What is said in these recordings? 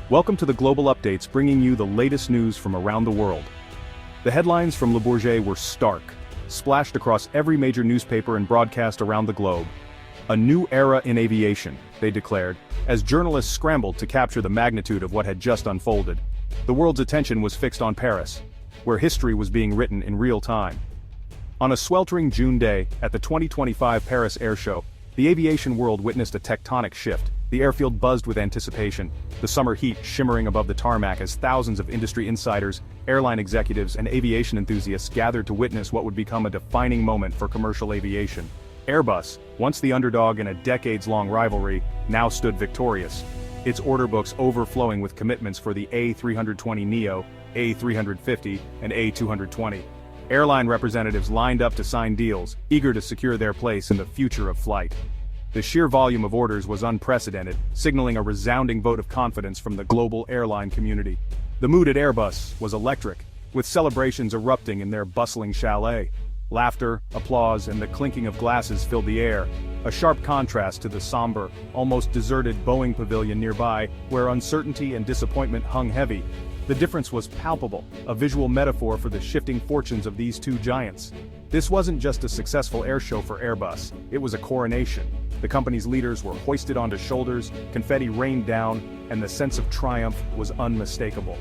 Welcome to the Global Updates, bringing you the latest news from around the world. The headlines from Le Bourget were stark, splashed across every major newspaper and broadcast around the globe. A new era in aviation, they declared, as journalists scrambled to capture the magnitude of what had just unfolded. The world's attention was fixed on Paris, where history was being written in real time. On a sweltering June day, at the 2025 Paris Air Show, the aviation world witnessed a tectonic shift. The airfield buzzed with anticipation, the summer heat shimmering above the tarmac as thousands of industry insiders, airline executives, and aviation enthusiasts gathered to witness what would become a defining moment for commercial aviation. Airbus, once the underdog in a decades-long rivalry, now stood victorious, its order books overflowing with commitments for the A320neo, A350, and A220. Airline representatives lined up to sign deals, eager to secure their place in the future of flight. The sheer volume of orders was unprecedented, signaling a resounding vote of confidence from the global airline community. The mood at Airbus was electric, with celebrations erupting in their bustling chalet. Laughter, applause, and the clinking of glasses filled the air, a sharp contrast to the somber, almost deserted Boeing pavilion nearby, where uncertainty and disappointment hung heavy. The difference was palpable, a visual metaphor for the shifting fortunes of these two giants. This wasn't just a successful air show for Airbus, it was a coronation. The company's leaders were hoisted onto shoulders, confetti rained down, and the sense of triumph was unmistakable.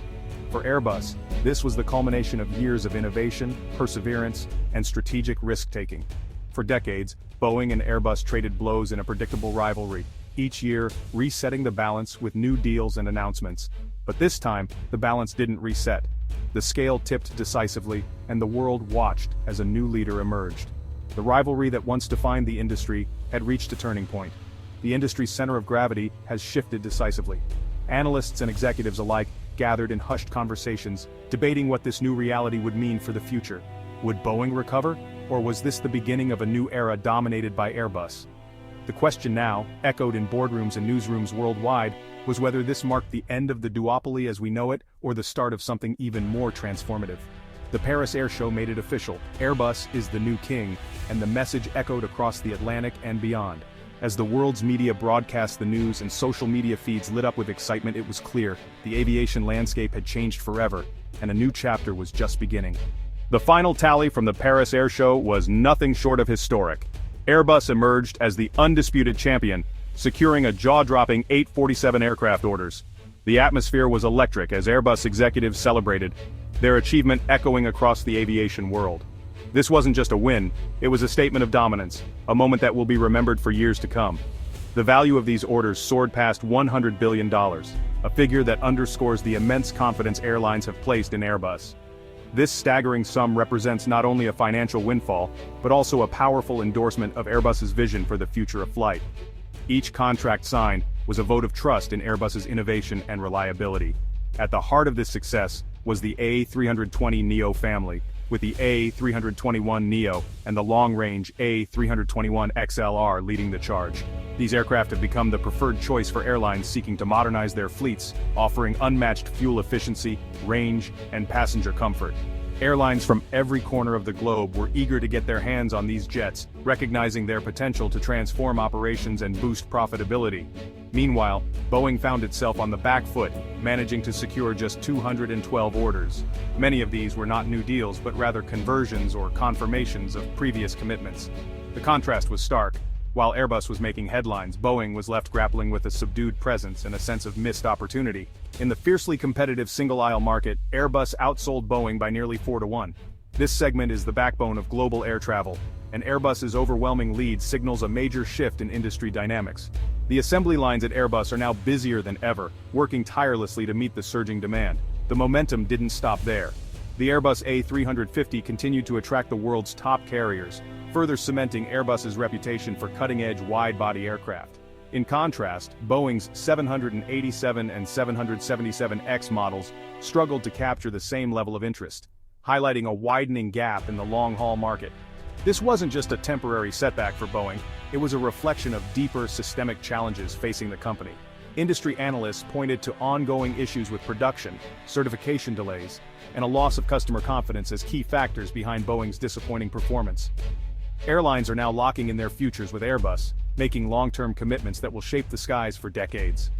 For Airbus, this was the culmination of years of innovation, perseverance, and strategic risk-taking. For decades, Boeing and Airbus traded blows in a predictable rivalry, each year resetting the balance with new deals and announcements. But this time, the balance didn't reset. The scale tipped decisively, and the world watched as a new leader emerged. The rivalry that once defined the industry had reached a turning point. The industry's center of gravity has shifted decisively. Analysts and executives alike gathered in hushed conversations, debating what this new reality would mean for the future. Would Boeing recover, or was this the beginning of a new era dominated by Airbus? The question now, echoed in boardrooms and newsrooms worldwide, was whether this marked the end of the duopoly as we know it, or the start of something even more transformative. The Paris Air Show made it official: Airbus is the new king, and the message echoed across the Atlantic and beyond. As the world's media broadcast the news and social media feeds lit up with excitement, it was clear the aviation landscape had changed forever, and a new chapter was just beginning. The final tally from the Paris Air Show was nothing short of historic. Airbus emerged as the undisputed champion, securing a jaw-dropping 847 aircraft orders. The atmosphere was electric as Airbus executives celebrated, their achievement echoing across the aviation world. This wasn't just a win, it was a statement of dominance, a moment that will be remembered for years to come. The value of these orders soared past $100 billion, a figure that underscores the immense confidence airlines have placed in Airbus. This staggering sum represents not only a financial windfall, but also a powerful endorsement of Airbus's vision for the future of flight. Each contract signed was a vote of trust in Airbus's innovation and reliability. At the heart of this success was the A320neo family, with the A321neo and the long-range A321XLR leading the charge. These aircraft have become the preferred choice for airlines seeking to modernize their fleets, offering unmatched fuel efficiency, range, and passenger comfort. Airlines from every corner of the globe were eager to get their hands on these jets, recognizing their potential to transform operations and boost profitability. Meanwhile, Boeing found itself on the back foot, managing to secure just 212 orders. Many of these were not new deals but rather conversions or confirmations of previous commitments. The contrast was stark. While Airbus was making headlines, Boeing was left grappling with a subdued presence and a sense of missed opportunity. In the fiercely competitive single-aisle market, Airbus outsold Boeing by nearly 4-1. This segment is the backbone of global air travel, and Airbus's overwhelming lead signals a major shift in industry dynamics. The assembly lines at Airbus are now busier than ever, working tirelessly to meet the surging demand. The momentum didn't stop there. The Airbus A350 continued to attract the world's top carriers, further cementing Airbus's reputation for cutting-edge wide-body aircraft. In contrast, Boeing's 787 and 777X models struggled to capture the same level of interest, highlighting a widening gap in the long-haul market. This wasn't just a temporary setback for Boeing, it was a reflection of deeper systemic challenges facing the company. Industry analysts pointed to ongoing issues with production, certification delays, and a loss of customer confidence as key factors behind Boeing's disappointing performance. Airlines are now locking in their futures with Airbus, making long-term commitments that will shape the skies for decades.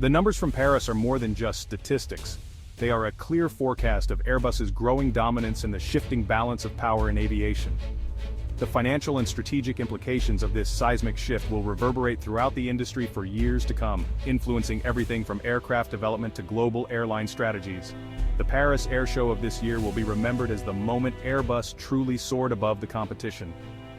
The numbers from Paris are more than just statistics. They are a clear forecast of Airbus's growing dominance and the shifting balance of power in aviation. The financial and strategic implications of this seismic shift will reverberate throughout the industry for years to come, influencing everything from aircraft development to global airline strategies. The Paris Air Show of this year will be remembered as the moment Airbus truly soared above the competition.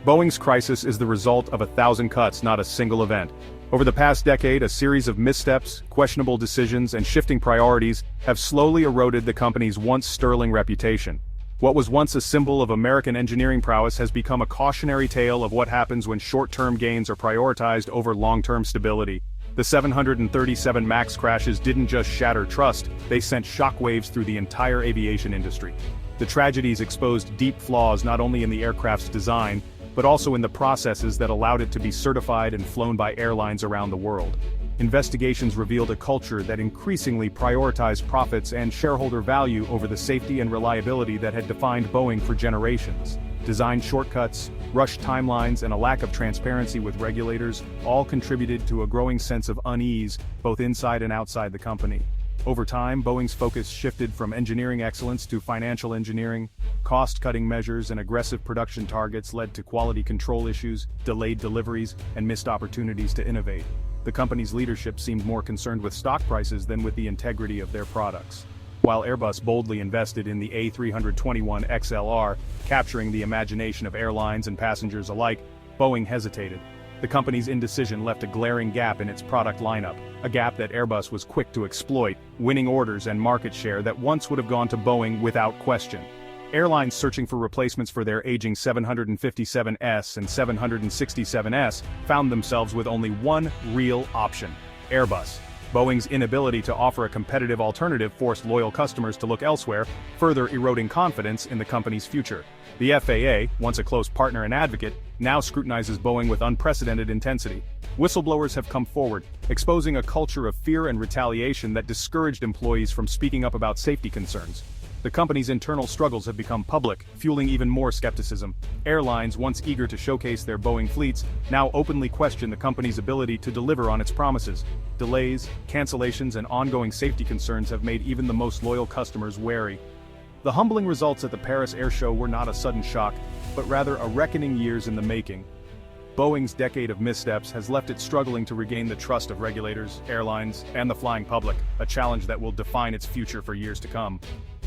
Boeing's crisis is the result of 1,000 cuts, not a single event. Over the past decade, a series of missteps, questionable decisions, and shifting priorities have slowly eroded the company's once sterling reputation. What was once a symbol of American engineering prowess has become a cautionary tale of what happens when short-term gains are prioritized over long-term stability. The 737 MAX crashes didn't just shatter trust, they sent shockwaves through the entire aviation industry. The tragedies exposed deep flaws not only in the aircraft's design, but also in the processes that allowed it to be certified and flown by airlines around the world. Investigations revealed a culture that increasingly prioritized profits and shareholder value over the safety and reliability that had defined Boeing for generations. Design shortcuts, rushed timelines, and a lack of transparency with regulators all contributed to a growing sense of unease, both inside and outside the company. Over time, Boeing's focus shifted from engineering excellence to financial engineering. Cost-cutting measures and aggressive production targets led to quality control issues, delayed deliveries, and missed opportunities to innovate. The company's leadership seemed more concerned with stock prices than with the integrity of their products. While Airbus boldly invested in the A321XLR, capturing the imagination of airlines and passengers alike, Boeing hesitated. The company's indecision left a glaring gap in its product lineup, a gap that Airbus was quick to exploit, winning orders and market share that once would have gone to Boeing without question. Airlines searching for replacements for their aging 757S and 767S found themselves with only one real option: Airbus. Boeing's inability to offer a competitive alternative forced loyal customers to look elsewhere, further eroding confidence in the company's future. The FAA, once a close partner and advocate, now scrutinizes Boeing with unprecedented intensity. Whistleblowers have come forward, exposing a culture of fear and retaliation that discouraged employees from speaking up about safety concerns. The company's internal struggles have become public, fueling even more skepticism. Airlines, once eager to showcase their Boeing fleets, now openly question the company's ability to deliver on its promises. Delays, cancellations, and ongoing safety concerns have made even the most loyal customers wary. The humbling results at the Paris Air Show were not a sudden shock, but rather a reckoning years in the making. Boeing's decade of missteps has left it struggling to regain the trust of regulators, airlines, and the flying public, a challenge that will define its future for years to come.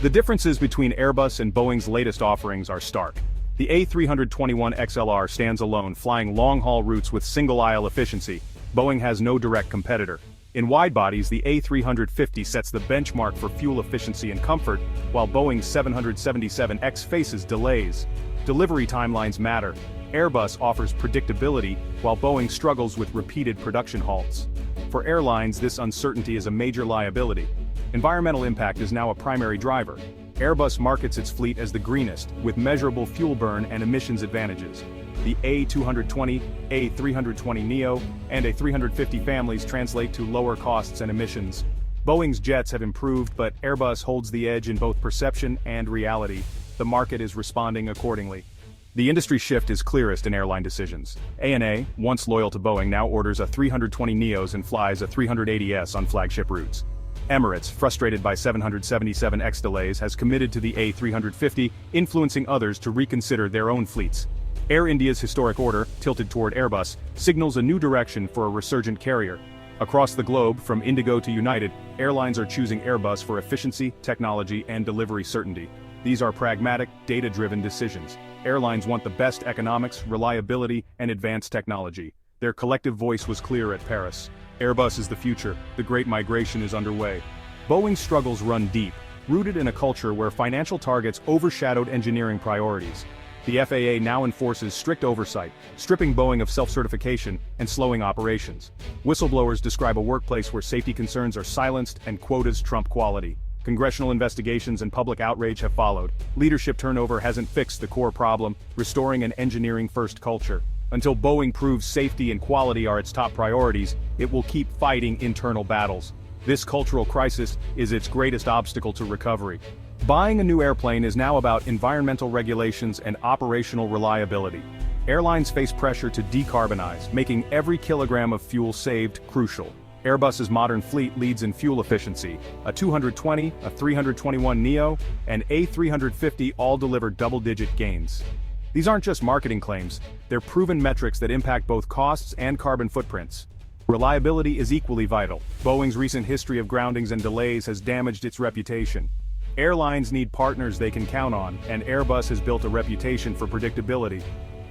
The differences between Airbus and Boeing's latest offerings are stark. The A321XLR stands alone, flying long-haul routes with single-aisle efficiency. Boeing has no direct competitor. In wide-bodies, the A350 sets the benchmark for fuel efficiency and comfort, while Boeing's 777X faces delays. Delivery timelines matter. Airbus offers predictability, while Boeing struggles with repeated production halts. For airlines, this uncertainty is a major liability. Environmental impact is now a primary driver. Airbus markets its fleet as the greenest, with measurable fuel burn and emissions advantages. The A220, A320neo, and A350 families translate to lower costs and emissions. Boeing's jets have improved, but Airbus holds the edge in both perception and reality. The market is responding accordingly. The industry shift is clearest in airline decisions. ANA, once loyal to Boeing, now orders A320neos and flies A380s on flagship routes. Emirates, frustrated by 777X delays, has committed to the A350, influencing others to reconsider their own fleets. Air India's historic order, tilted toward Airbus, signals a new direction for a resurgent carrier. Across the globe, from Indigo to United, airlines are choosing Airbus for efficiency, technology, and delivery certainty. These are pragmatic, data-driven decisions. Airlines want the best economics, reliability, and advanced technology. Their collective voice was clear at Paris. Airbus is the future. The great migration is underway. Boeing's struggles run deep, rooted in a culture where financial targets overshadowed engineering priorities. The FAA now enforces strict oversight, stripping Boeing of self-certification and slowing operations. Whistleblowers describe a workplace where safety concerns are silenced and quotas trump quality. Congressional investigations and public outrage have followed. Leadership turnover hasn't fixed the core problem, restoring an engineering-first culture. Until Boeing proves safety and quality are its top priorities, it will keep fighting internal battles. This cultural crisis is its greatest obstacle to recovery. Buying a new airplane is now about environmental regulations and operational reliability. Airlines face pressure to decarbonize, making every kilogram of fuel saved crucial. Airbus's modern fleet leads in fuel efficiency. A220, a 321neo, and A350 all deliver double-digit gains. These aren't just marketing claims, they're proven metrics that impact both costs and carbon footprints. Reliability is equally vital. Boeing's recent history of groundings and delays has damaged its reputation. Airlines need partners they can count on, and Airbus has built a reputation for predictability.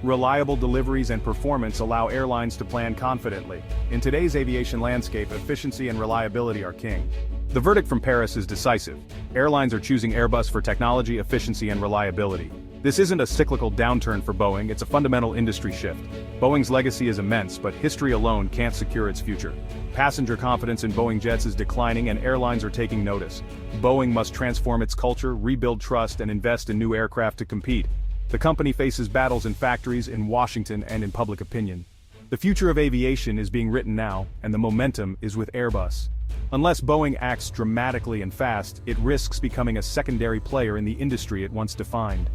Reliable deliveries and performance allow airlines to plan confidently. In today's aviation landscape, efficiency and reliability are king. The verdict from Paris is decisive. Airlines are choosing Airbus for technology, efficiency, and reliability. This isn't a cyclical downturn for Boeing, it's a fundamental industry shift. Boeing's legacy is immense, but history alone can't secure its future. Passenger confidence in Boeing jets is declining and airlines are taking notice. Boeing must transform its culture, rebuild trust, and invest in new aircraft to compete. The company faces battles in factories, in Washington, and in public opinion. The future of aviation is being written now, and the momentum is with Airbus. Unless Boeing acts dramatically and fast, it risks becoming a secondary player in the industry it once defined.